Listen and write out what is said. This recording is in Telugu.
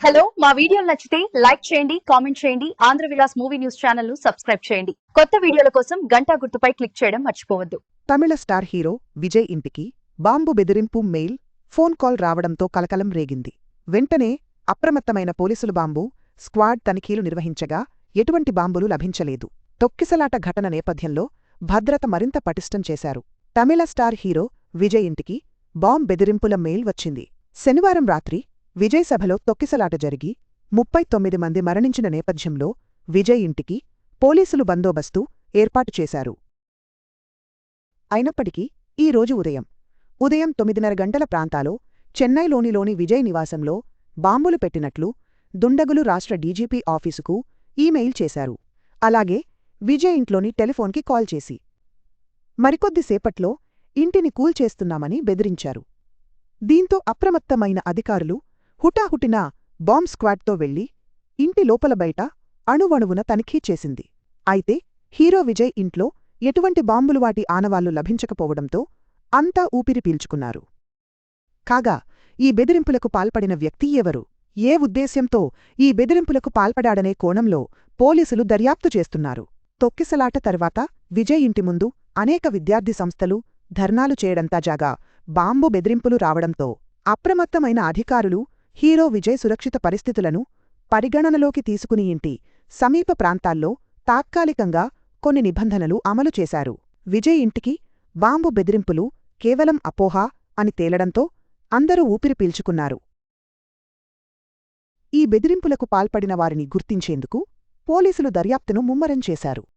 హలో మా వీడియోలు నచ్చితే లైక్ చేయండి, కామెంట్ చేయండి. Andhra Vilas movie news channel ను సబ్స్క్రైబ్ చేయండి. కొత్త వీడియోల కోసం గంటా గుర్తుపై క్లిక్ చేయడం మర్చిపోవద్దు. తమిళ స్టార్ హీరో విజయ్ ఇంటికి బాంబు బెదిరింపు మెయిల్, ఫోన్ కాల్ రావడంతో కలకలం రేగింది. వెంటనే అప్రమత్తమైన పోలీసులు బాంబు స్క్వాడ్ తనిఖీలు నిర్వహించగా ఎటువంటి బాంబులు లభించలేదు. తొక్కిసలాట ఘటన నేపథ్యంలో భద్రత మరింత పటిష్టం చేశారు. తమిళ స్టార్ హీరో విజయ్ ఇంటికి బాంబ్ బెదిరింపుల మెయిల్ వచ్చింది. శనివారం రాత్రి విజయ్ సభలో తొక్కిసలాట జరిగి 39 మంది మరణించిన నేపథ్యంలో విజయ్ ఇంటికి పోలీసులు బందోబస్తు ఏర్పాటు చేశారు. అయినప్పటికీ ఈ రోజు ఉదయం 9:30 గంటల ప్రాంతాలో చెన్నైలోని విజయ్ నివాసంలో బాంబులు పెట్టినట్లు దుండగులు రాష్ట్ర డీజీపీ ఆఫీసుకు ఈమెయిల్ చేశారు. అలాగే విజయ్ ఇంట్లోని టెలిఫోన్కి కాల్ చేసి మరికొద్దిసేపట్లో ఇంటిని కూల్చేస్తున్నామని బెదిరించారు. దీంతో అప్రమత్తమైన అధికారులు హుటాహుటిన బాంబ్ స్క్వాడ్తో వెళ్లి ఇంటి లోపల బయట అణువణువున తనిఖీ చేసింది. అయితే హీరో విజయ్ ఇంట్లో ఎటువంటి బాంబులు వాటి ఆనవాళ్లు లభించకపోవడంతో అంతా ఊపిరి పీల్చుకున్నారు. కాగా ఈ బెదిరింపులకు పాల్పడిన వ్యక్తి ఎవరు, ఏ ఉద్దేశ్యంతో ఈ బెదిరింపులకు పాల్పడాడనే కోణంలో పోలీసులు దర్యాప్తు చేస్తున్నారు. తొక్కిసలాట తర్వాత విజయ్ ఇంటి ముందు అనేక విద్యార్థి సంస్థలు ధర్నాలు చేయడంతా జాగా బాంబు బెదిరింపులు రావడంతో అప్రమత్తమైన అధికారులు హీరో విజయ్ సురక్షిత పరిస్థితులను పరిగణనలోకి తీసుకుని ఇంటి సమీప ప్రాంతాల్లో తాత్కాలికంగా కొన్ని నిబంధనలు అమలు చేశారు. విజయ్ ఇంటికి బాంబు బెదిరింపులు కేవలం అపోహ అని తేలడంతో అందరూ ఊపిరి పీల్చుకున్నారు. ఈ బెదిరింపులకు పాల్పడిన వారిని గుర్తించేందుకు పోలీసులు దర్యాప్తును ముమ్మరం చేశారు.